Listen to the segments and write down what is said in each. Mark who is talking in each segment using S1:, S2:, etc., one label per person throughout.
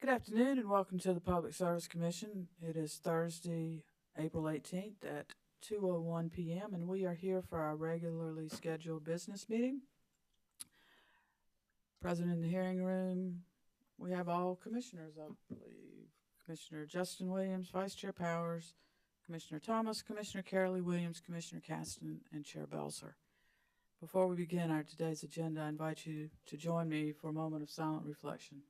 S1: Good afternoon and welcome to the Public Service Commission. It is Thursday, April 18th at 2:01 p.m. and we are here for our regularly scheduled business meeting. Present in the hearing room, we have all commissioners, I believe. Commissioner Justin Williams, Vice Chair Powers, Commissioner Thomas, Commissioner Carolee Williams, Commissioner Caston, and Chair Belser. Before we begin our today's agenda, I invite you to join me for a moment of silent reflection.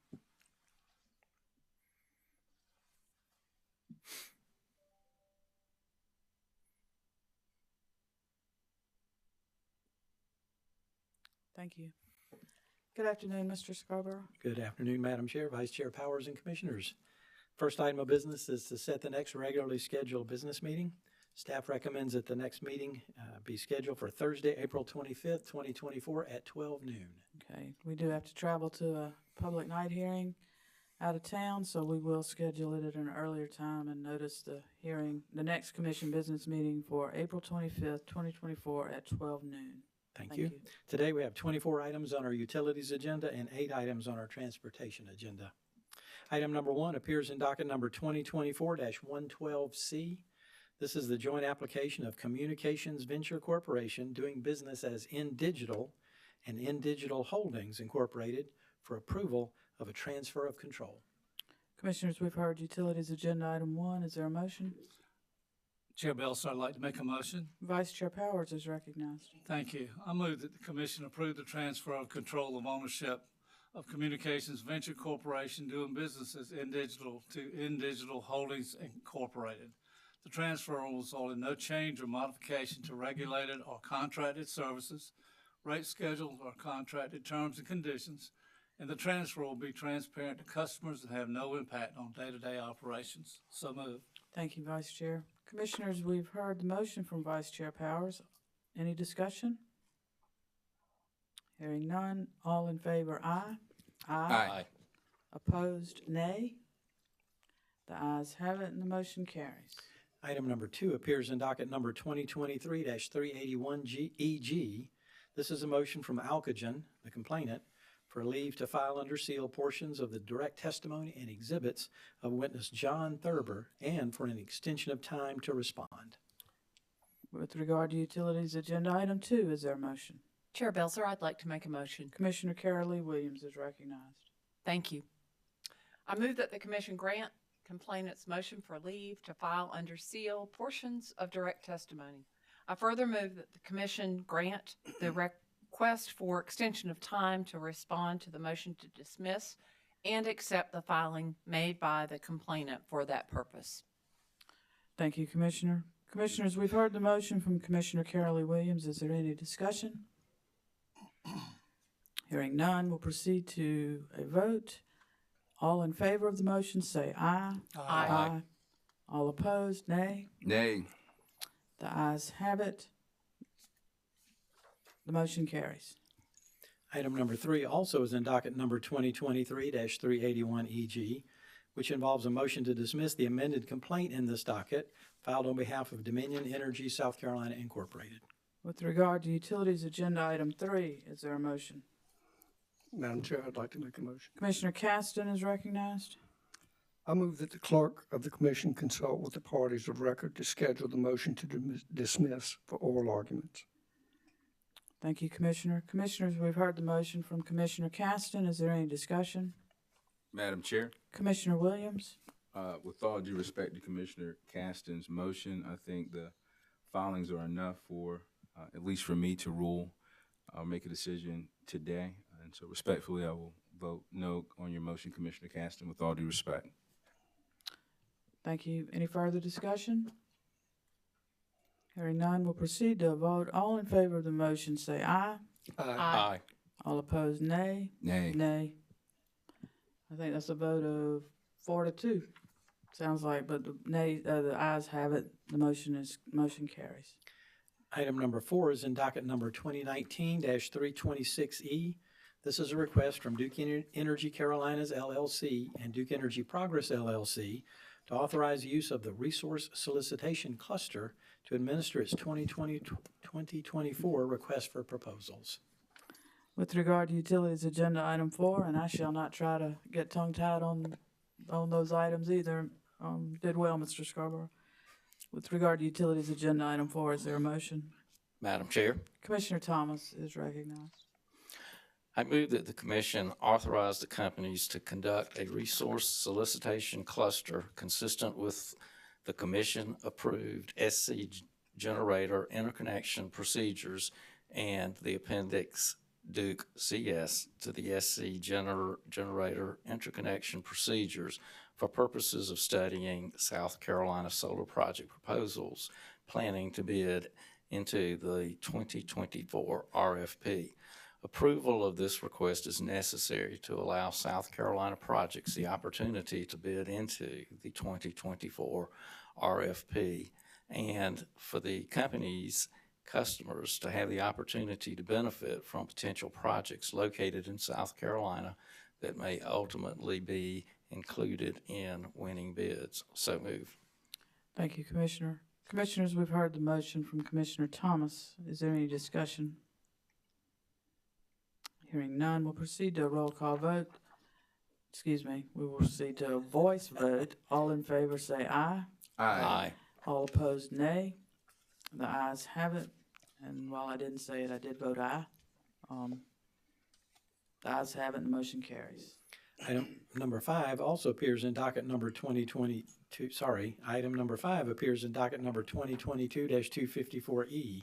S1: Thank you. Good afternoon, Mr. Scarborough.
S2: Good afternoon, Madam Chair, Vice Chair Powers, and Commissioners. First item of business is to set the next regularly scheduled business meeting. Staff recommends that the next meeting be scheduled for Thursday, April 25th, 2024 at 12 noon.
S1: Okay, we do have to travel to a public night hearing out of town, so we will schedule it at an earlier time and notice the next commission business meeting for April 25th, 2024 at 12 noon.
S2: Thank you. Today we have 24 items on our utilities agenda and 8 items on our transportation agenda. Item number 1 appears in docket number 2024-112C. This is the joint application of Communications Venture Corporation doing business as InDigital and InDigital Holdings Incorporated for approval of a transfer of control.
S1: Commissioners, we've heard utilities agenda item 1. Is there a motion?
S3: Chair Belser, I'd like to make a motion.
S1: Vice Chair Powers is recognized.
S3: Thank you. I move that the Commission approve the transfer of control of ownership of Communications Venture Corporation doing business as InDigital to InDigital Holdings Incorporated. The transfer will result in no change or modification to regulated or contracted services, rate schedule, or contracted terms and conditions, and the transfer will be transparent to customers and have no impact on day-to-day operations. So moved.
S1: Thank you, Vice Chair. Commissioners, we've heard the motion from Vice Chair Powers. Any discussion? Hearing none. All in favor, aye.
S4: Aye.
S1: Opposed, nay. The ayes have it and the motion carries.
S2: Item number 2 appears in docket number 2023-381EG. This is a motion from Alcogen, the complainant, for leave to file under seal portions of the direct testimony and exhibits of witness John Thurber and for an extension of time to respond.
S1: With regard to utilities agenda item 2, is there a motion?
S4: Chair Belser, I'd like to make a motion.
S1: Commissioner Carolee Williams is recognized.
S4: Thank you. I move that the Commission grant complainant's motion for leave to file under seal portions of direct testimony. I further move that the Commission grant the request for extension of time to respond to the motion to dismiss and accept the filing made by the complainant for that purpose.
S1: Thank you, Commissioner. Commissioners, we've heard the motion from Commissioner Carolee Williams. Is there any discussion? Hearing none, we'll proceed to a vote. All in favor of the motion say aye.
S4: Aye.
S1: All opposed, nay.
S5: Nay.
S1: The ayes have it. The motion carries.
S2: Item number 3 also is in docket number 2023-381EG, which involves a motion to dismiss the amended complaint in this docket filed on behalf of Dominion Energy South Carolina Incorporated.
S1: With regard to utilities agenda item 3, is there a motion?
S6: Madam Chair, I'd like to make a motion.
S1: Commissioner Caston is recognized.
S6: I move that the clerk of the commission consult with the parties of record to schedule the motion to dismiss for oral arguments.
S1: Thank you, Commissioner. Commissioners, we've heard the motion from Commissioner Caston. Is there any discussion?
S5: Madam Chair,
S1: Commissioner Williams?
S5: with all due respect to Commissioner Caston's motion, I think the filings are enough for, at least for me to rule. I'll make a decision today. And so respectfully, I will vote no on your motion, Commissioner Caston, with all due respect.
S1: Thank you. Any further discussion? Hearing none, we'll proceed to a vote. All in favor of the motion say aye.
S4: Aye.
S1: All opposed, nay.
S5: Nay.
S1: Nay. I think that's a vote of 4-2. Sounds like, but the ayes have it. The motion carries.
S2: Item number 4 is in docket number 2019-326E. This is a request from Duke Energy Carolinas LLC and Duke Energy Progress LLC to authorize use of the Resource Solicitation Cluster to administer its 2020-2024 request for proposals.
S1: With regard to utilities agenda item 4, and I shall not try to get tongue-tied on on those items either. Did well, Mr. Scarborough. With regard to utilities, agenda item 4, is there a motion?
S7: Madam Chair,
S1: Commissioner Thomas is recognized.
S7: I move that the commission authorize the companies to conduct a resource solicitation cluster consistent with the commission-approved SC generator interconnection procedures and the Appendix Duke CS to the SC generator interconnection procedures for purposes of studying South Carolina solar project proposals, planning to bid into the 2024 RFP. Approval of this request is necessary to allow South Carolina projects the opportunity to bid into the 2024 RFP and for the company's customers to have the opportunity to benefit from potential projects located in South Carolina that may ultimately be included in winning bids. So moved.
S1: Thank you, Commissioner. Commissioners, we've heard the motion from Commissioner Thomas. Is there any discussion? Hearing none, we'll proceed to a roll call vote. Excuse me, we will proceed to a voice vote. All in favor say aye.
S7: Aye.
S1: All opposed, nay. The ayes have it. And while I didn't say it, I did vote aye. The ayes have it and the motion carries.
S2: Item number 5 also appears in docket number 2022, item number 5 appears in docket number 2022-254E.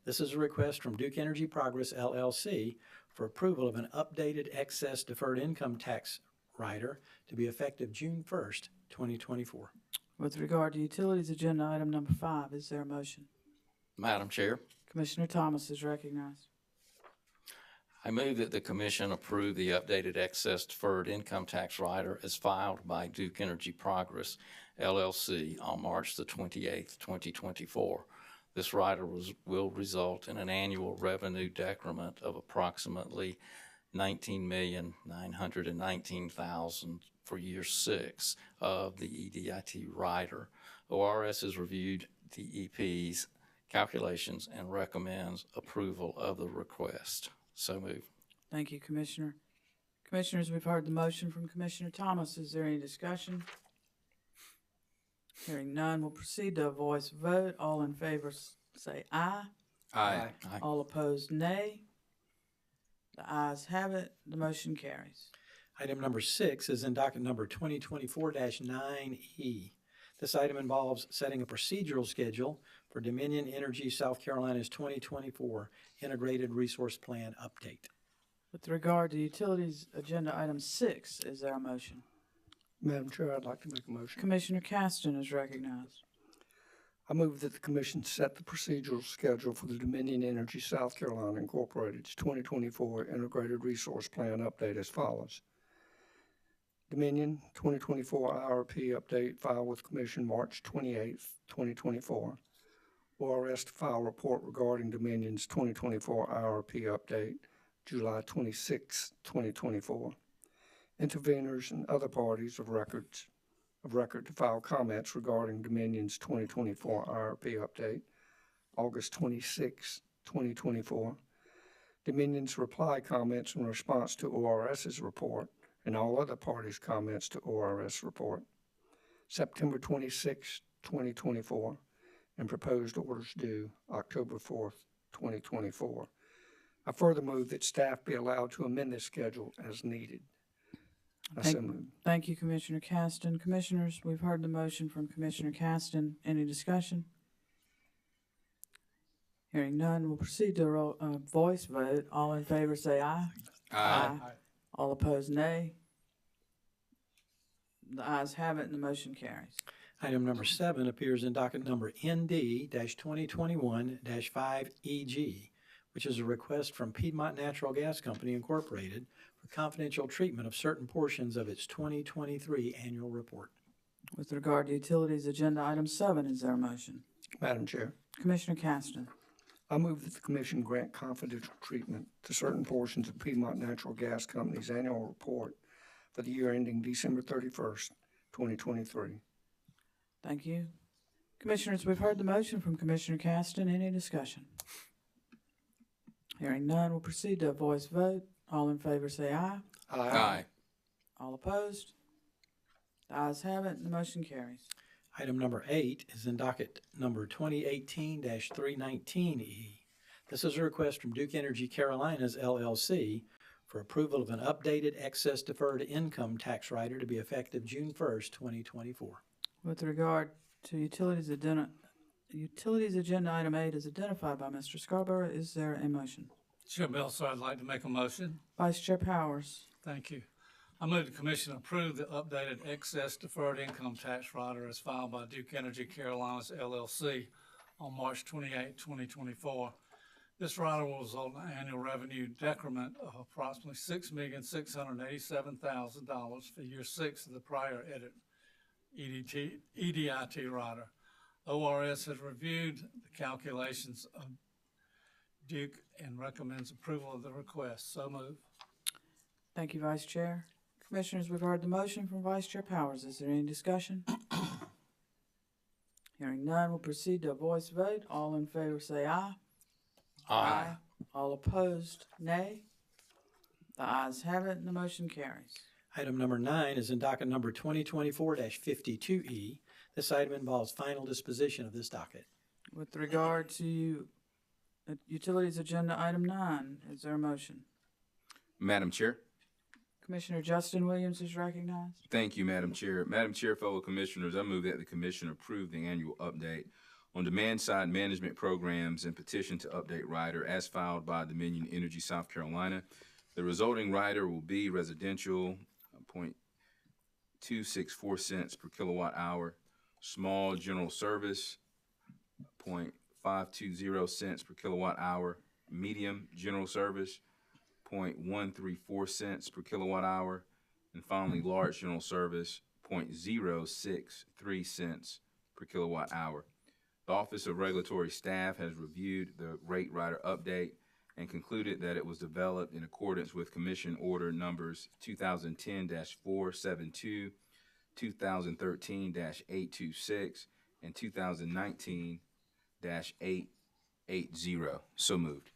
S2: This is a request from Duke Energy Progress LLC for approval of an updated excess deferred income tax rider to be effective June 1st, 2024.
S1: With regard to utilities, agenda item number 5, is there a motion?
S7: Madam Chair,
S1: Commissioner Thomas is recognized.
S7: I move that the commission approve the updated excess deferred income tax rider as filed by Duke Energy Progress LLC on March the 28th, 2024. This rider will result in an annual revenue decrement of approximately $19,919,000 for year 6 of the EDIT rider. ORS has reviewed DEP's calculations and recommends approval of the request. So moved.
S1: Thank you, Commissioner. Commissioners, we've heard the motion from Commissioner Thomas. Is there any discussion? Hearing none, we'll proceed to a voice vote. All in favor say aye.
S5: Aye.
S7: Aye.
S1: All opposed, nay. The ayes have it. The motion carries.
S2: Item number 6 is in docket number 2024-9E. This item involves setting a procedural schedule for Dominion Energy South Carolina's 2024 Integrated Resource Plan update.
S1: With regard to utilities, agenda item 6, is there a motion?
S6: Madam Chair, I'd like to make a motion.
S1: Commissioner Caston is recognized.
S6: I move that the commission set the procedural schedule for the Dominion Energy South Carolina Incorporated's 2024 Integrated Resource Plan update as follows. Dominion 2024 IRP update filed with Commission March 28, 2024. ORS to file report regarding Dominion's 2024 IRP update July 26, 2024. Interveners and other parties of record to file comments regarding Dominion's 2024 IRP update August 26, 2024. Dominion's reply comments in response to ORS's report and all other parties' comments to ORS report September 26, 2024, and proposed orders due October 4th, 2024. I further move that staff be allowed to amend this schedule as needed.
S1: Thank you, Commissioner Caston. Commissioners, we've heard the motion from Commissioner Caston. Any discussion? Hearing none, we'll proceed to a voice vote. All in favor say aye.
S5: Aye.
S1: All opposed, nay. The ayes have it and the motion carries.
S2: Item number 7 appears in docket number ND-2021-5EG, which is a request from Piedmont Natural Gas Company, Incorporated, for confidential treatment of certain portions of its 2023 annual report.
S1: With regard to utilities, agenda item 7, is there a motion?
S6: Madam Chair,
S1: Commissioner Caston.
S6: I move that the commission grant confidential treatment to certain portions of Piedmont Natural Gas Company's annual report for the year ending December 31st, 2023.
S1: Thank you. Commissioners, we've heard the motion from Commissioner Caston. Any discussion? Hearing none, we'll proceed to a voice vote. All in favor say aye.
S7: Aye.
S1: All opposed? The ayes have it, and the motion carries.
S2: Item number 8 is in docket number 2018-319E. This is a request from Duke Energy Carolinas LLC for approval of an updated excess deferred income tax rider to be effective June 1st, 2024.
S1: With regard to utilities agenda item 8 is identified by Mr. Scarborough. Is there a motion?
S3: Chair Melcer, I'd like to make a motion.
S1: Vice Chair Powers.
S3: Thank you. I move the commission approve the updated excess deferred income tax rider as filed by Duke Energy Carolinas LLC on March 28, 2024. This rider will result in an annual revenue decrement of approximately $6,687,000 for year 6 of the prior EDIT rider. ORS has reviewed the calculations of Duke and recommends approval of the request. So move.
S1: Thank you, Vice Chair. Commissioners, we've heard the motion from Vice Chair Powers. Is there any discussion? Hearing none, we'll proceed to a voice vote. All in favor say aye.
S7: Aye.
S1: All opposed, nay. The ayes have it, and the motion carries.
S2: Item number 9 is in docket number 2024-52E. This item involves final disposition of this docket.
S1: With regard to utilities agenda item 9, is there a motion?
S5: Madam Chair.
S1: Commissioner Justin Williams is recognized.
S5: Thank you, Madam Chair. Madam Chair, fellow commissioners, I move that the commission approve the annual update on demand-side management programs and petition to update rider as filed by Dominion Energy South Carolina. The resulting rider will be residential, 0.264 cents per kilowatt hour, small general service, 0.520 cents per kilowatt hour, medium general service, 0.134 cents per kilowatt hour, and finally large general service, 0.063 cents per kilowatt hour. The Office of Regulatory Staff has reviewed the rate rider update and concluded that it was developed in accordance with Commission Order numbers 2010-472, 2013-826, and 2019-880. So moved.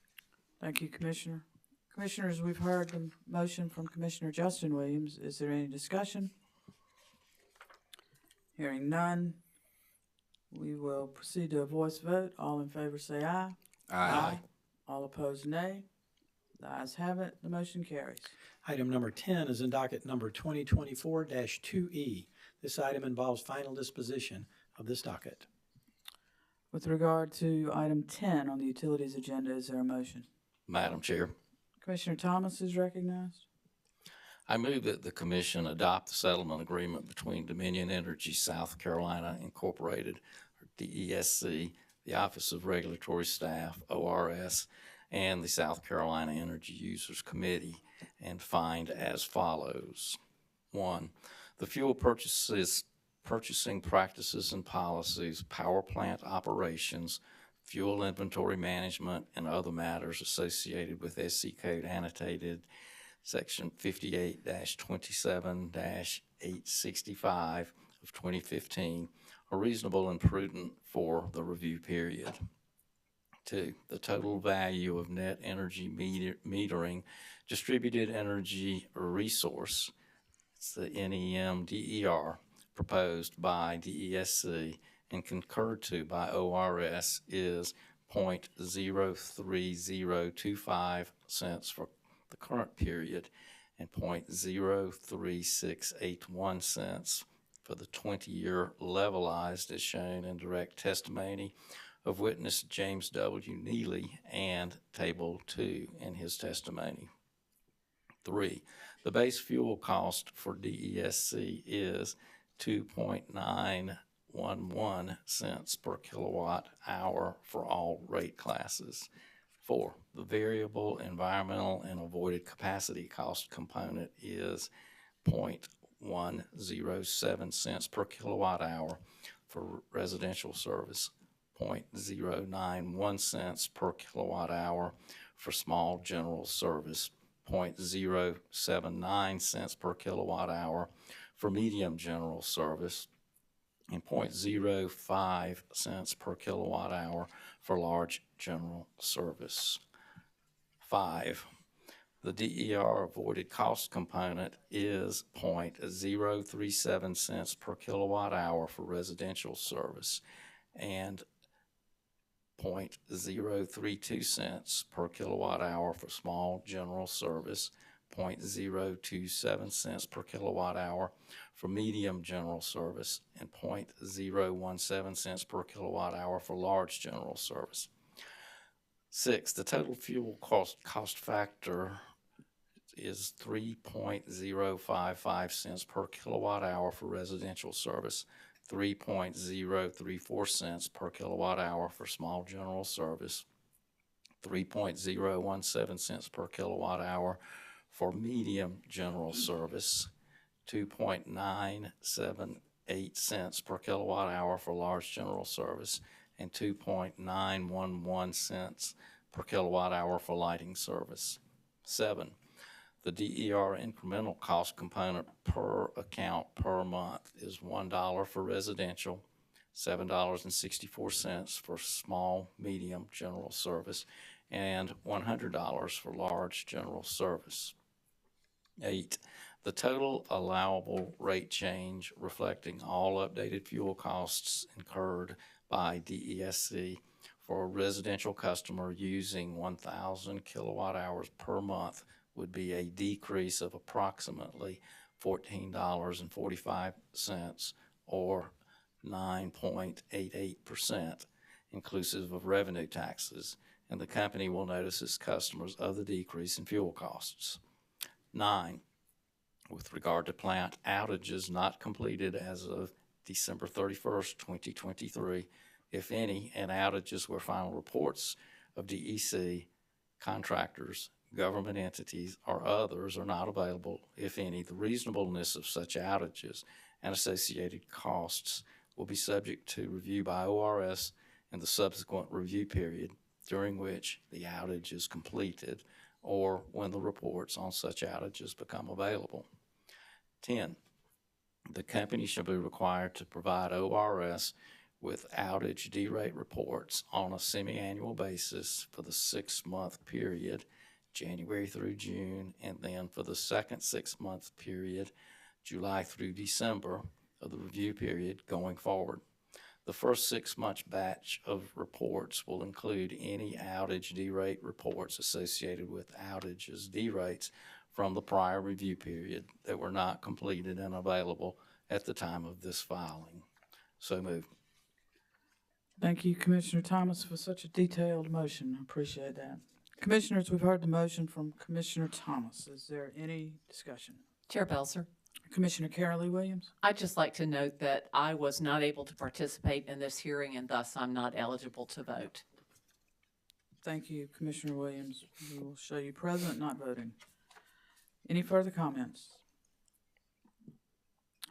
S1: Thank you, Commissioner. Commissioners, we've heard the motion from Commissioner Justin Williams. Is there any discussion? Hearing none, we will proceed to a voice vote. All in favor say aye. All opposed, nay. The ayes have it. The motion carries.
S2: Item number 10 is in docket number 2024-2E. This item involves final disposition of this docket.
S1: With regard to item 10 on the utilities agenda, is there a motion?
S7: Madam Chair,
S1: Commissioner Thomas is recognized.
S7: I move that the commission adopt the settlement agreement between Dominion Energy South Carolina Incorporated, or DESC, the Office of Regulatory Staff, ORS, and the South Carolina Energy Users Committee, and find as follows. 1, the fuel purchasing practices and policies, power plant operations, fuel inventory management, and other matters associated with SC Code annotated Section 58-27-865 of 2015 are reasonable and prudent for the review period. 2, the total value of net energy metering distributed energy resource, it's the NEMDER, proposed by DESC and concurred to by ORS is 0.03025 cents for the current period and 0.03681 cents for the 20-year levelized as shown in direct testimony of witness James W. Neely and Table 2 in his testimony. 3, the base fuel cost for DESC is 2.911 cents per kilowatt hour for all rate classes. 4, the variable environmental and avoided capacity cost component is 0.107 cents per kilowatt hour for residential service, 0.091 cents per kilowatt hour for small general service, 0.079 cents per kilowatt hour for medium general service, and 0.05 cents per kilowatt hour for large general service. 5, The DER avoided cost component is 0.037 cents per kilowatt hour for residential service and 0.032 cents per kilowatt hour for small general service, 0.027 cents per kilowatt hour for medium general service, and 0.017 cents per kilowatt hour for large general service. 6, the total fuel cost factor is 3.055 cents per kilowatt hour for residential service, 3.034 cents per kilowatt hour for small general service, 3.017 cents per kilowatt hour for medium general service, 2.978 cents per kilowatt hour for large general service, and 2.911 cents per kilowatt hour for lighting service. 7, the DER incremental cost component per account per month is $1 for residential, $7.64 for small, medium general service, and $100 for large general service. 8, the total allowable rate change reflecting all updated fuel costs incurred by DESC for a residential customer using 1,000 kilowatt hours per month would be a decrease of approximately $14.45 or 9.88%, inclusive of revenue taxes, and the company will notice its customers of the decrease in fuel costs. 9, with regard to plant outages not completed as of December 31st, 2023, if any, and outages where final reports of DEC, contractors, government entities, or others are not available, if any, the reasonableness of such outages and associated costs will be subject to review by ORS in the subsequent review period during which the outage is completed or when the reports on such outages become available. 10, the company shall be required to provide ORS with outage derate reports on a semi-annual basis for the 6-month period, January through June, and then for the second 6-month period, July through December of the review period going forward. The first 6-month batch of reports will include any outage derate reports associated with outages derates from the prior review period that were not completed and available at the time of this filing. So moved.
S1: Thank you, Commissioner Thomas, for such a detailed motion. I appreciate that. Commissioners, we've heard the motion from Commissioner Thomas. Is there any discussion?
S4: Chair Belzer,
S1: Commissioner Carolee Williams?
S4: I'd just like to note that I was not able to participate in this hearing and thus I'm not eligible to vote.
S1: Thank you, Commissioner Williams. We will show you present, not voting. Any further comments?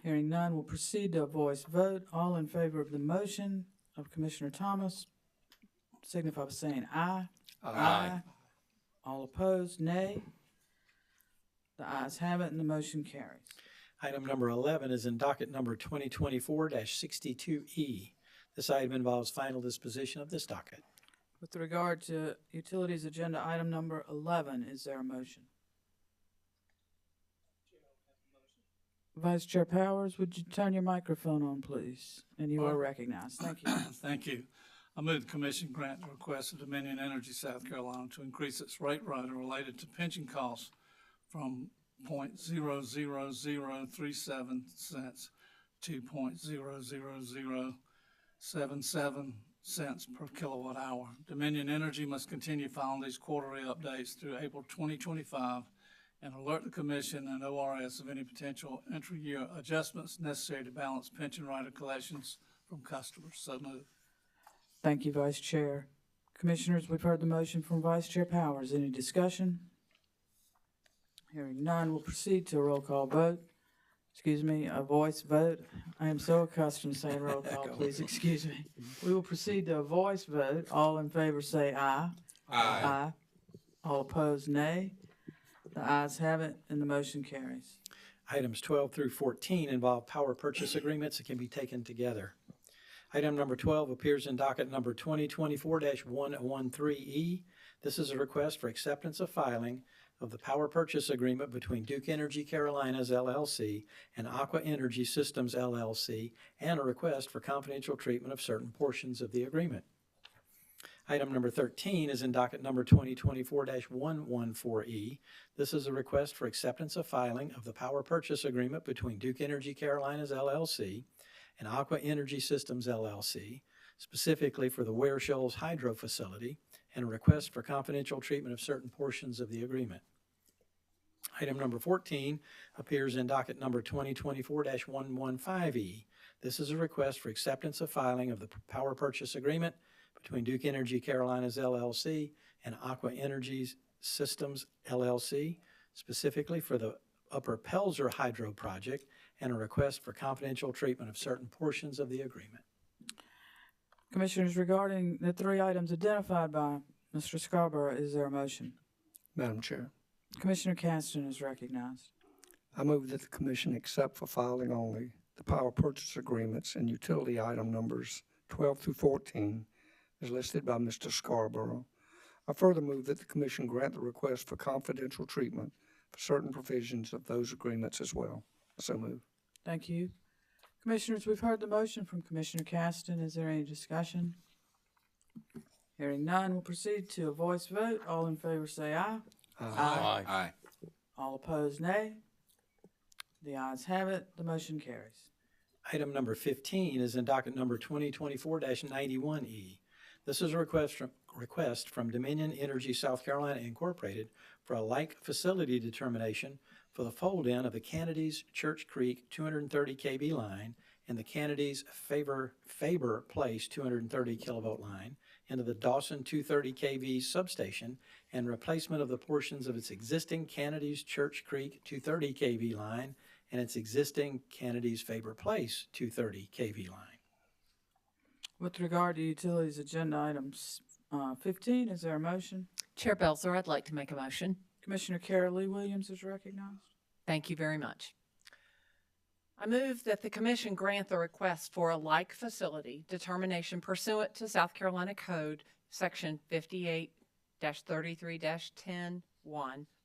S1: Hearing none, we'll proceed to a voice vote. All in favor of the motion of Commissioner Thomas signify by saying aye.
S7: Aye.
S1: All opposed, nay. The ayes have it and the motion carries.
S2: Item number 11 is in docket number 2024-62E. This item involves final disposition of this docket.
S1: With regard to Utilities Agenda Item Number 11, is there a motion? Vice Chair Powers, would you turn your microphone on, please? And you are recognized. Thank you.
S3: Thank you. I move the commission grant the request of Dominion Energy South Carolina to increase its rate rider related to pension costs from 0.00037 cents to 0.00077 cents per kilowatt hour. Dominion Energy must continue filing these quarterly updates through April 2025 and alert the commission and ORS of any potential intra-year adjustments necessary to balance pension rider collections from customers. So moved.
S1: Thank you, Vice Chair. Commissioners, we've heard the motion from Vice Chair Powers. Any discussion? Hearing none, we'll proceed to a roll call vote. Excuse me, a voice vote. I am so accustomed to saying roll call, please excuse me. We will proceed to a voice vote. All in favor say aye.
S7: Aye.
S1: Aye. All opposed, nay. The ayes have it and the motion carries.
S2: Items 12 through 14 involve power purchase agreements that can be taken together. Item number 12 appears in docket number 2024-113E. This is a request for acceptance of filing of the power purchase agreement between Duke Energy Carolinas LLC and Aqua Energy Systems LLC, and a request for confidential treatment of certain portions of the agreement. Item number 13 is in docket number 2024-114E. This is a request for acceptance of filing of the power purchase agreement between Duke Energy Carolinas LLC and Aqua Energy Systems LLC, specifically for the Ware Shoals Hydro Facility, and a request for confidential treatment of certain portions of the agreement. Item number 14 appears in docket number 2024-115E. This is a request for acceptance of filing of the power purchase agreement between Duke Energy Carolinas LLC and Aqua Energy Systems LLC, specifically for the Upper Pelzer Hydro Project, and a request for confidential treatment of certain portions of the agreement.
S1: Commissioners, regarding the three items identified by Mr. Scarborough, is there a motion?
S6: Madam Chair,
S1: Commissioner Caston is recognized.
S6: I move that the commission accept for filing only the power purchase agreements and utility item numbers 12 through 14 as listed by Mr. Scarborough. I further move that the commission grant the request for confidential treatment for certain provisions of those agreements as well. So move.
S1: Thank you. Commissioners, we've heard the motion from Commissioner Caston. Is there any discussion? Hearing none, we'll proceed to a voice vote. All in favor say aye.
S7: Aye.
S5: Aye.
S1: All opposed, nay. The ayes have it. The motion carries.
S2: Item number 15 is in docket number 2024-91E. This is a request from Dominion Energy South Carolina Incorporated for a like facility determination for the fold-in of the Kennedy's Church Creek 230 kV line and the Kennedy's Faber Place 230 kilovolt line into the Dawson 230 kV substation and replacement of the portions of its existing Kennedy's Church Creek 230 kV line and its existing Kennedy's Faber Place 230 kV line.
S1: With regard to utilities agenda items 15, is there a motion?
S4: Chair Belzer, I'd like to make a motion.
S1: Commissioner Carol Lee Williams is recognized.
S4: Thank you very much. I move that the commission grant the request for a like facility determination pursuant to South Carolina Code Section 58-33-10-1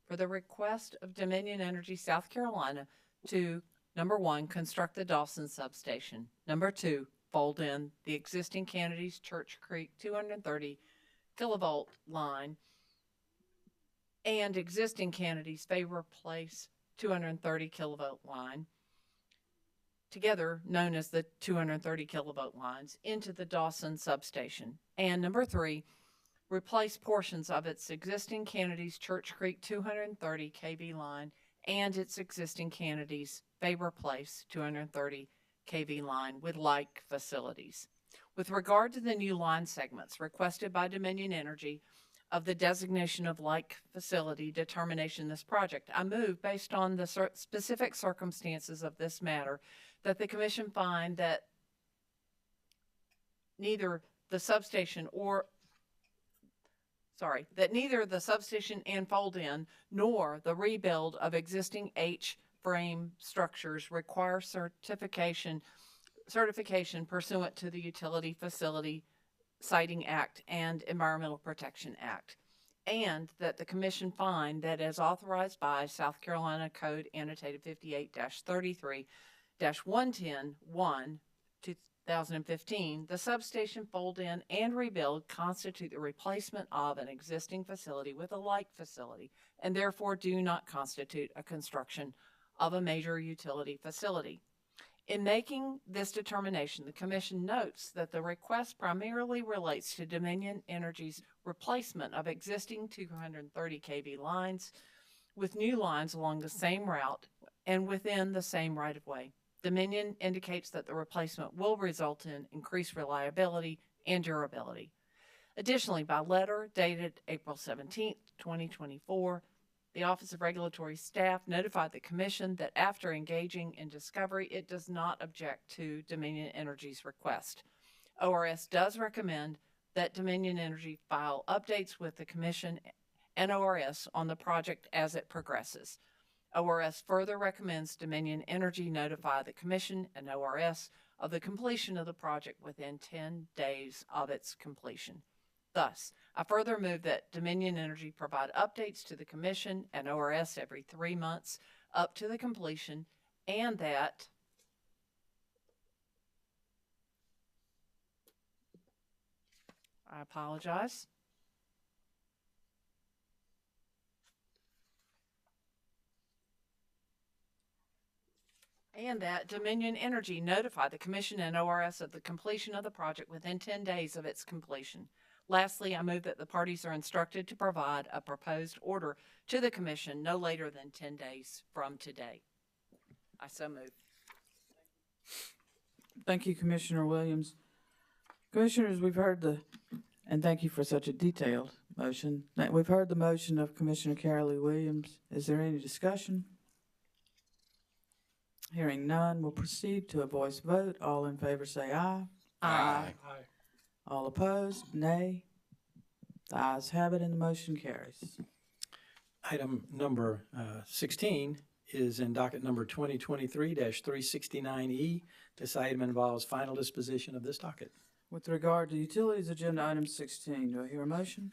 S4: for the request of Dominion Energy South Carolina to, number 1, construct the Dawson substation, number 2, fold in the existing Kennedy's Church Creek 230 kilovolt line and existing Kennedy's Faber Place 230 kilovolt line, together known as the 230 kilovolt lines, into the Dawson substation. And number 3, replace portions of its existing Kennedy's Church Creek 230 kV line and its existing Kennedy's Faber Place 230 kV line with like facilities. With regard to the new line segments requested by Dominion Energy of the designation of like facility determination in this project, I move, based on the specific circumstances of this matter, that the commission find that neither the substation and fold-in nor the rebuild of existing H-frame structures require certification pursuant to the Utility Facility Siting Act and Environmental Protection Act, and that the commission find that as authorized by South Carolina Code Annotated 58-33-110-1, 2015, the substation fold-in and rebuild constitute the replacement of an existing facility with a like facility, and therefore do not constitute a construction of a major utility facility. In making this determination, the Commission notes that the request primarily relates to Dominion Energy's replacement of existing 230 kV lines with new lines along the same route and within the same right-of-way. Dominion indicates that the replacement will result in increased reliability and durability. Additionally, by letter dated April 17, 2024, the Office of Regulatory Staff notified the Commission that after engaging in discovery, it does not object to Dominion Energy's request. ORS does recommend that Dominion Energy file updates with the Commission and ORS on the project as it progresses. ORS further recommends Dominion Energy notify the Commission and ORS of the completion of the project within 10 days of its completion. Thus, I further move that Dominion Energy provide updates to the Commission and ORS every 3 months up to the completion, and that I apologize. And that Dominion Energy notify the Commission and ORS of the completion of the project within 10 days of its completion. Lastly, I move that the parties are instructed to provide a proposed order to the Commission no later than 10 days from today. I so move.
S1: Thank you, Commissioner Williams. Commissioners, we've heard and thank you for such a detailed motion. We've heard the motion of Commissioner Carolyn Williams. Is there any discussion? Hearing none, we'll proceed to a voice vote. All in favor say aye.
S7: Aye.
S1: All opposed, nay. The ayes have it and the motion carries.
S2: Item number 16 is in docket number 2023-369E. This item involves final disposition of this docket.
S1: With regard to utilities, agenda item 16, do I hear a motion?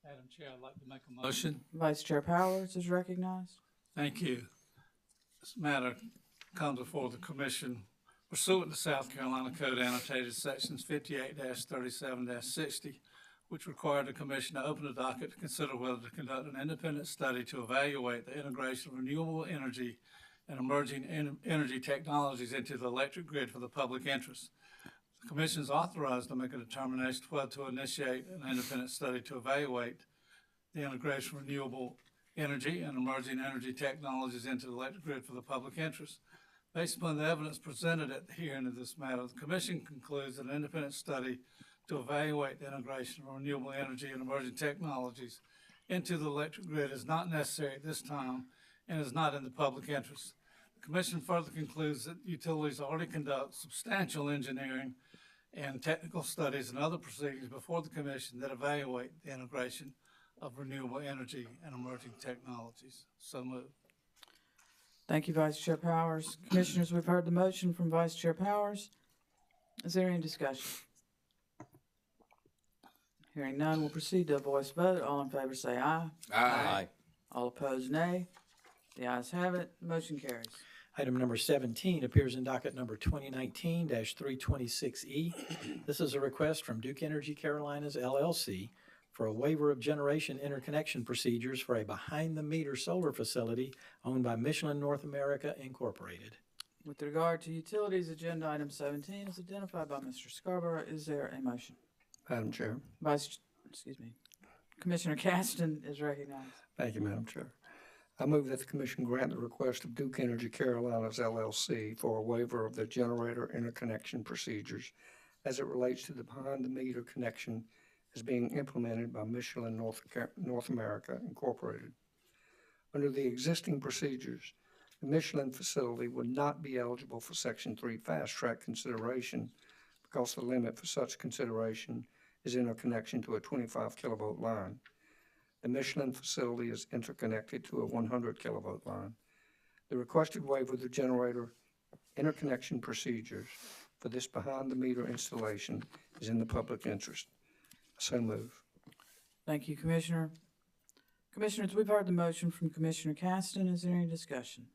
S3: Madam Chair, I'd like to make a motion.
S1: Vice Chair Powers is recognized.
S3: Thank you. This matter comes before the Commission pursuant to South Carolina Code annotated sections 58-37-60, which require the Commission to open the docket to consider whether to conduct an independent study to evaluate the integration of renewable energy and emerging energy technologies into the electric grid for the public interest. The Commission is authorized to make a determination whether to initiate an independent study to evaluate the integration of renewable energy and emerging energy technologies into the electric grid for the public interest. Based upon the evidence presented at the hearing of this matter, the Commission concludes that an independent study to evaluate the integration of renewable energy and emerging technologies into the electric grid is not necessary at this time and is not in the public interest. The Commission further concludes that utilities already conduct substantial engineering and technical studies and other proceedings before the Commission that evaluate the integration of renewable energy and emerging technologies. So moved.
S1: Thank you, Vice Chair Powers. Commissioners, we've heard the motion from Vice Chair Powers. Is there any discussion? Hearing none, we'll proceed to a voice vote. All in favor say aye.
S7: Aye.
S1: All opposed, nay. The ayes have it. The motion carries.
S2: Item number 17 appears in docket number 2019-326E. This is a request from Duke Energy Carolinas LLC for a waiver of generation interconnection procedures for a behind-the-meter solar facility owned by Michelin North America Incorporated.
S1: With regard to utilities, agenda item 17 is identified by Mr. Scarborough. Is there a motion?
S6: Madam Chair.
S1: Commissioner Caston is recognized.
S6: Thank you, Madam Chair. I move that the Commission grant the request of Duke Energy Carolinas LLC for a waiver of the generator interconnection procedures as it relates to the behind-the-meter connection is being implemented by Michelin North America Incorporated. Under the existing procedures, the Michelin facility would not be eligible for Section 3 fast-track consideration because the limit for such consideration is interconnection to a 25 kilovolt line. The Michelin facility is interconnected to a 100 kilovolt line. The requested waiver of the generator interconnection procedures for this behind-the-meter installation is in the public interest. So move.
S1: Thank you, Commissioner. Commissioners, we've heard the motion from Commissioner Caston. Is there any discussion?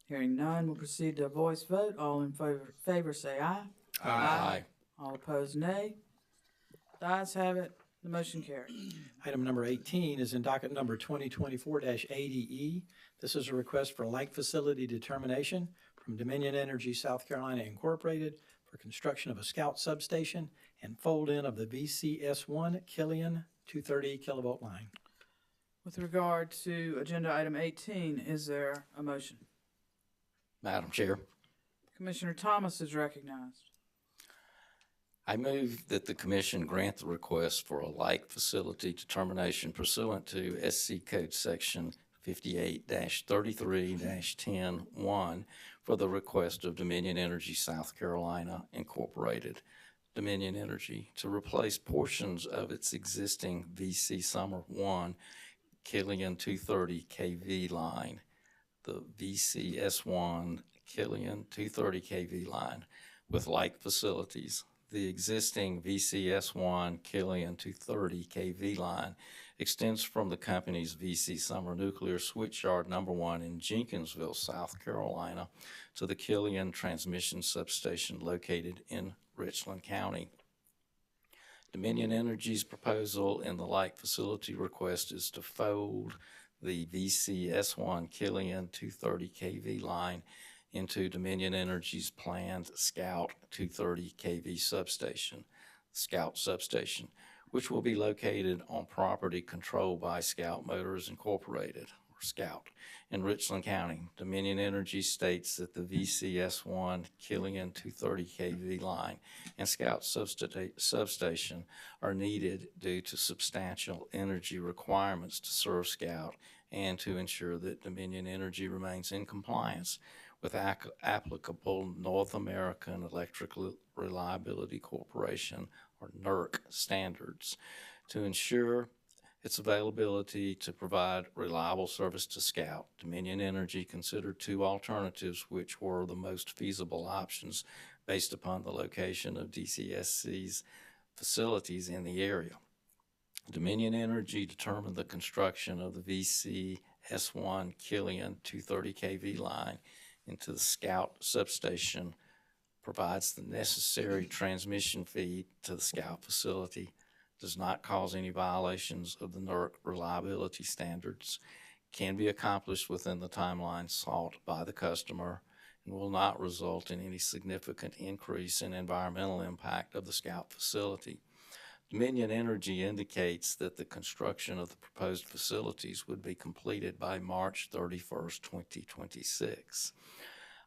S1: Hearing none, we'll proceed to a voice vote. All in favor say aye.
S7: Aye.
S1: All opposed, nay. The ayes have it. The motion carries.
S2: Item number 18 is in docket number 2024-80E. This is a request for like facility determination from Dominion Energy South Carolina Incorporated for construction of a Scout substation and fold-in of the VCS1 Killian 230 kilovolt line.
S1: With regard to agenda item 18, is there a motion?
S7: Madam Chair,
S1: Commissioner Thomas is recognized.
S7: I move that the Commission grant the request for a like facility determination pursuant to SC Code Section 58-33-10-1 for the request of Dominion Energy South Carolina Incorporated, Dominion Energy, to replace portions of its existing VC Summer 1 Killian 230 kV line, the VCS1 Killian 230 kV line, with like facilities the existing VCS1 Killian 230 kV line extends from the company's VC Summer Nuclear Switchyard Number 1 in Jenkinsville, South Carolina, to the Killian Transmission Substation located in Richland County. Dominion Energy's proposal in the like facility request is to fold the VCS1 Killian 230 kV line into Dominion Energy's planned Scout 230 kV substation, Scout substation, which will be located on property controlled by Scout Motors Incorporated, or Scout, in Richland County. Dominion Energy states that the VCS1 Killian 230 kV line and Scout substation are needed due to substantial energy requirements to serve Scout and to ensure that Dominion Energy remains in compliance with applicable North American Electrical Reliability Corporation, or NERC, standards to ensure its availability to provide reliable service to Scout. Dominion Energy considered two alternatives which were the most feasible options based upon the location of DCSC's facilities in the area. Dominion Energy determined the construction of the VCS1 Killian 230 kV line into the Scout substation provides the necessary transmission feed to the Scout facility, does not cause any violations of the NERC reliability standards, can be accomplished within the timeline sought by the customer, and will not result in any significant increase in environmental impact of the Scout facility. Dominion Energy indicates that the construction of the proposed facilities would be completed by March 31st, 2026.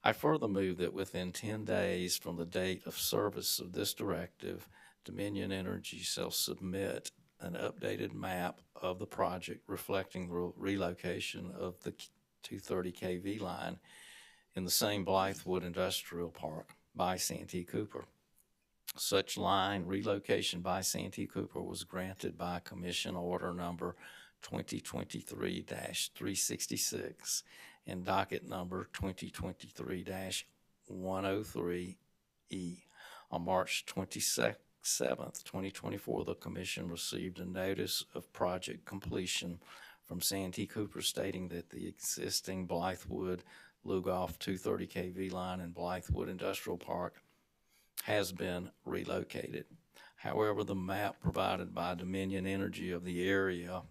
S7: I further move that within 10 days from the date of service of this directive, Dominion Energy shall submit an updated map of the project reflecting the relocation of the 230 kV line in the same Blythewood Industrial Park by Santee Cooper. Such line relocation by Santee Cooper was granted by Commission Order Number 2023-366 and docket number 2023-103E. On March 27th, 2024, the Commission received a notice of project completion from Santee Cooper stating that the existing Blythewood Lugoff 230 kV line in Blythewood Industrial Park has been relocated. However, the map provided by Dominion Energy of the area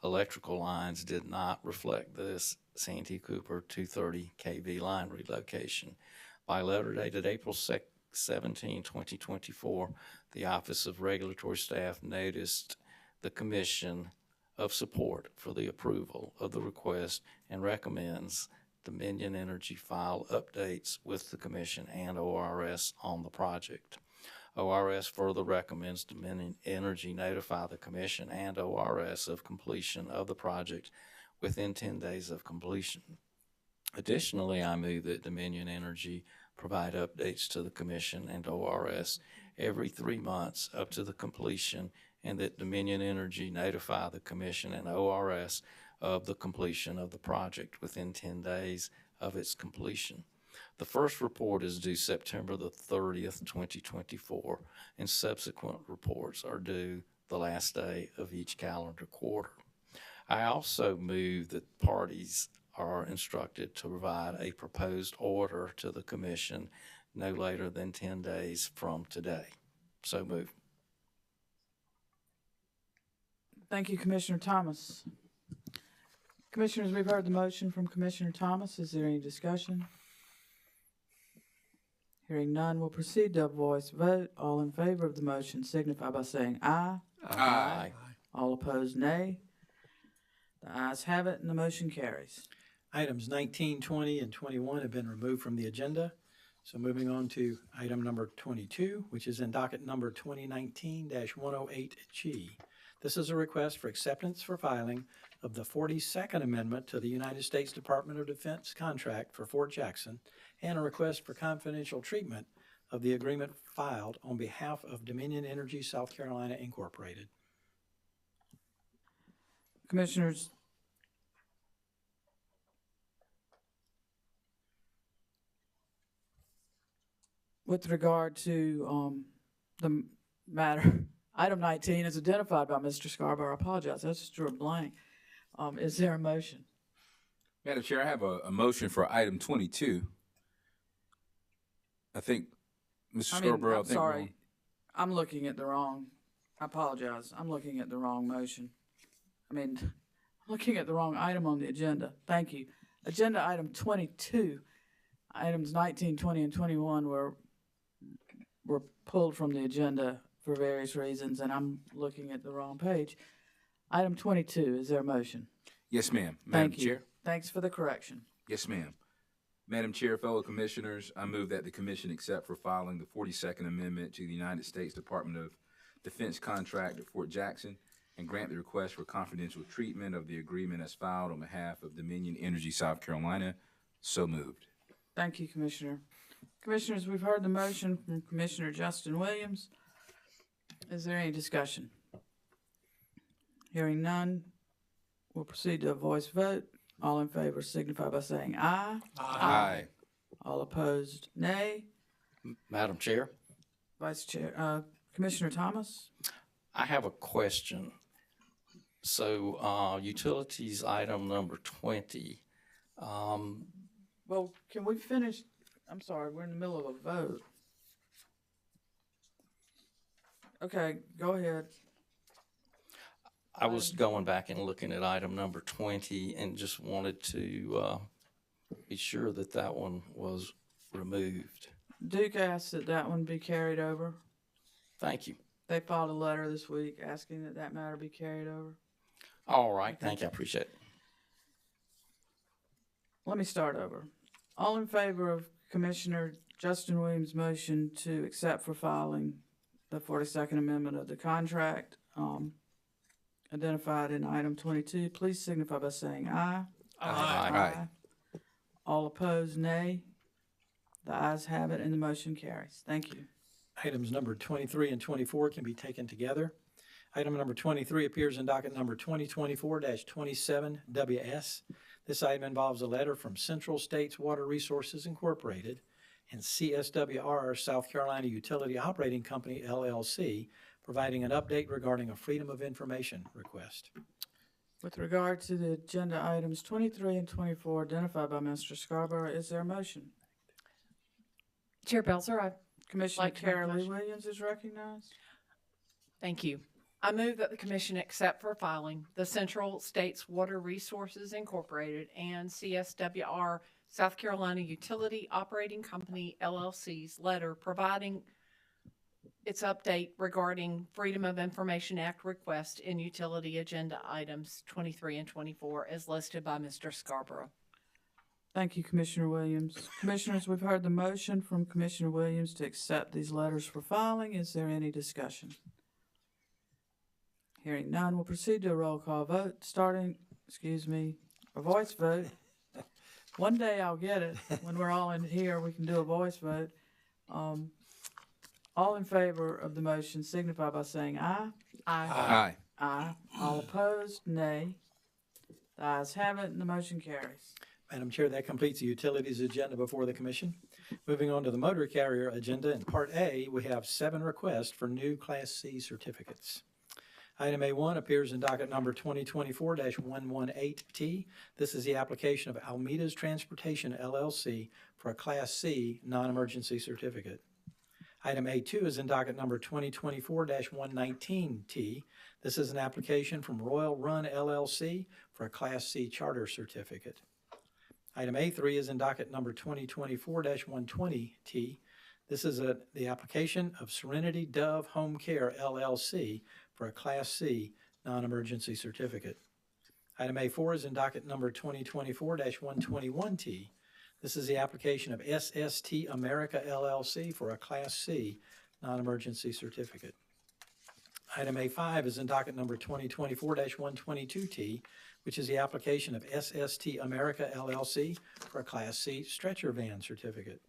S7: electrical lines did not reflect this Santee Cooper 230 kV line relocation. By letter dated April 17, 2024, the Office of Regulatory Staff noticed the Commission of support for the approval of the request and recommends Dominion Energy file updates with the Commission and ORS on the project. ORS further recommends Dominion Energy notify the Commission and ORS of completion of the project within 10 days of completion. Additionally, I move that Dominion Energy provide updates to the Commission and ORS every 3 months up to the completion, and that Dominion Energy notify the Commission and ORS of the completion of the project within 10 days of its completion. The first report is due September the 30th, 2024, and subsequent reports are due the last day of each calendar quarter. I also move that parties are instructed to provide a proposed order to the Commission no later than 10 days from today. So move.
S1: Thank you, Commissioner Thomas. Commissioners, we've heard the motion from Commissioner Thomas. Is there any discussion? Hearing none, we'll proceed to a voice vote. All in favor of the motion signify by saying aye.
S7: Aye.
S1: All opposed, nay. The ayes have it, and the motion carries.
S2: Items 19, 20, and 21 have been removed from the agenda. So moving on to item number 22, which is in docket number 2019-108G. This is a request for acceptance for filing of the 42nd Amendment to the United States Department of Defense contract for Fort Jackson and a request for confidential treatment of the agreement filed on behalf of Dominion Energy South Carolina Incorporated.
S1: Commissioners, with regard to the matter, item 19 is identified by Mr. Scarborough. I apologize, I just drew a blank. Is there a motion?
S5: Madam Chair, I have a motion for item 22. I think, Mr. Scarborough, I
S1: I'm
S5: think
S1: sorry, I'm looking at the wrong, I apologize, I'm looking at the wrong motion. I'm looking at the wrong item on the agenda. Thank you. Agenda item 22, items 19, 20, and 21 were pulled from the agenda for various reasons, and I'm looking at the wrong page. Item 22, is there a motion?
S5: Yes, ma'am. Madam
S1: Thank you.
S5: Chair?
S1: Thanks for the correction.
S5: Yes, ma'am. Madam Chair, fellow commissioners, I move that the commission accept for filing the 42nd Amendment to the United States Department of Defense contract at Fort Jackson and grant the request for confidential treatment of the agreement as filed on behalf of Dominion Energy South Carolina. So moved.
S1: Thank you, Commissioner. Commissioners, we've heard the motion from Commissioner Justin Williams. Is there any discussion? Hearing none, we'll proceed to a voice vote. All in favor signify by saying aye.
S5: Aye.
S1: All opposed, nay.
S7: Madam Chair,
S1: Vice Chair, Commissioner Thomas?
S7: I have a question. So, utilities item number 20,
S1: Well, can we finish? I'm sorry, we're in the middle of a vote. Okay, go ahead.
S7: I was going back and looking at item number 20 and just wanted to be sure that that one was removed.
S1: Duke asked that that one be carried over.
S7: Thank you.
S1: They filed a letter this week asking that that matter be carried over.
S7: All right, thank you, I appreciate it.
S1: Let me start over. All in favor of Commissioner Justin Williams' motion to accept for filing the 42nd Amendment of the contract, identified in item 22, please signify by saying aye.
S7: Aye.
S1: All opposed, nay. The ayes have it and the motion carries. Thank you.
S2: Items number 23 and 24 can be taken together. Item number 23 appears in docket number 2024-27WS. This item involves a letter from Central States Water Resources Incorporated and CSWR South Carolina Utility Operating Company, LLC, providing an update regarding a Freedom of Information request.
S1: With regard to the agenda items 23 and 24 identified by Mr. Scarborough, is there a motion?
S4: Chair Belzer,
S1: Commissioner
S4: Like to make a
S1: Carolee
S4: motion.
S1: Williams is recognized.
S4: thank you. I move that the commission accept for filing the Central States Water Resources Incorporated and CSWR South Carolina Utility Operating Company, LLC's letter providing its update regarding Freedom of Information Act request in utility agenda items 23 and 24 as listed by Mr. Scarborough.
S1: Thank you, Commissioner Williams. Commissioners, we've heard the motion from Commissioner Williams to accept these letters for filing. Is there any discussion? Hearing none, we'll proceed to a roll call vote, a voice vote. One day I'll get it. When we're all in here, we can do a voice vote. All in favor of the motion signify by saying aye.
S5: Aye.
S1: Aye. All opposed, nay. The ayes have it and the motion carries.
S2: Madam Chair, that completes the utilities agenda before the commission. Moving on to the motor carrier agenda, in Part A, we have 7 requests for new Class C certificates. Item A1 appears in docket number 2024-118T. This is the application of Almeida's Transportation, LLC, for a Class C non-emergency certificate. Item A2 is in docket number 2024-119T. This is an application from Royal Run, LLC, for a Class C charter certificate. Item A3 is in docket number 2024-120T. This is the application of Serenity Dove Home Care, LLC, for a Class C non-emergency certificate. Item A4 is in docket number 2024-121T. This is the application of SST America, LLC, for a Class C non-emergency certificate. Item A5 is in docket number 2024-122T, which is the application of SST America, LLC, for a Class C stretcher van certificate.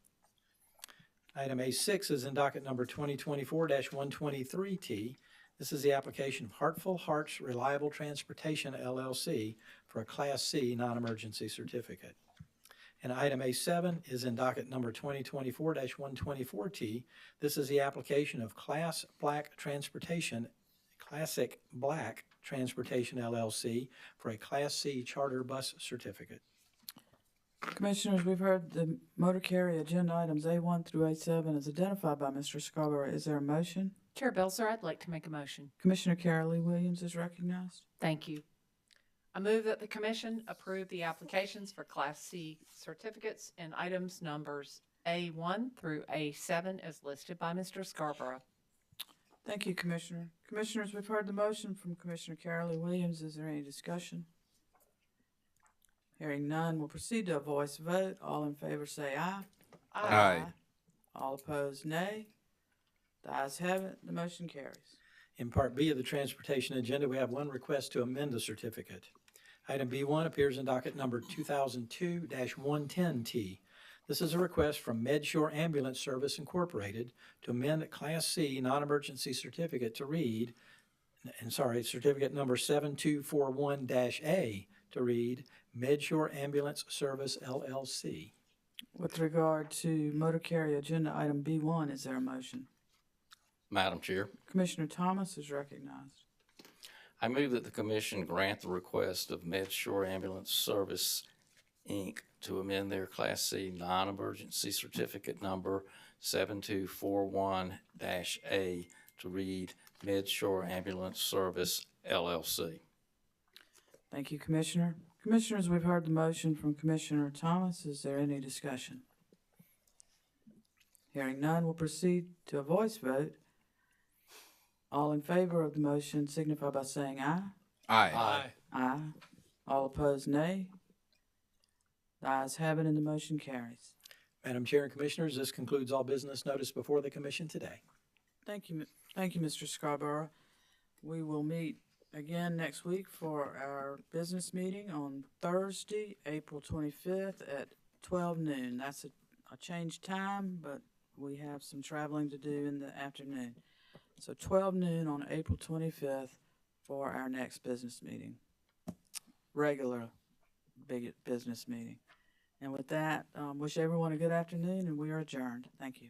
S2: Item A6 is in docket number 2024-123T. This is the application of Heartful Hearts Reliable Transportation, LLC, for a Class C non-emergency certificate. And item A7 is in docket number 2024-124T. This is the application of Classic Black Transportation LLC for a Class C charter bus certificate.
S1: Commissioners, we've heard the motor carrier agenda items A1 through A7 as identified by Mr. Scarborough. Is there a motion?
S4: Chair Belzer, I'd like to make a motion.
S1: Commissioner Carolee Williams is recognized.
S4: Thank you. I move that the commission approve the applications for Class C certificates in items numbers A1 through A7 as listed by Mr. Scarborough.
S1: Thank you, Commissioner. Commissioners, we've heard the motion from Commissioner Carolee Williams. Is there any discussion? Hearing none, we'll proceed to a voice vote. All in favor say aye.
S5: Aye.
S1: All opposed, nay. The ayes have it. The motion carries.
S2: In Part B of the transportation agenda, we have one request to amend the certificate. Item B1 appears in docket number 2002-110T. This is a request from MedShore Ambulance Service Incorporated to amend Class C non-emergency certificate to read, certificate number 7241-A to read MedShore Ambulance Service LLC.
S1: With regard to motor carrier agenda item B1, is there a motion?
S7: Madam Chair,
S1: Commissioner Thomas is recognized.
S7: I move that the commission grant the request of MedShore Ambulance Service, Inc. to amend their Class C non-emergency certificate number 7241-A to read MedShore Ambulance Service LLC.
S1: Thank you, Commissioner. Commissioners, we've heard the motion from Commissioner Thomas. Is there any discussion? Hearing none, we'll proceed to a voice vote. All in favor of the motion signify by saying aye.
S5: Aye.
S1: Aye. All opposed, nay. The ayes have it and the motion carries.
S2: Madam Chair and Commissioners, this concludes all business noticed before the Commission today.
S1: Thank you, Mr. Scarborough. We will meet again next week for our business meeting on Thursday, April 25th at 12 noon. That's a changed time, but we have some traveling to do in the afternoon. So 12 noon on April 25th for our next business meeting, regular big business meeting. And with that, wish everyone a good afternoon, and we are adjourned. Thank you.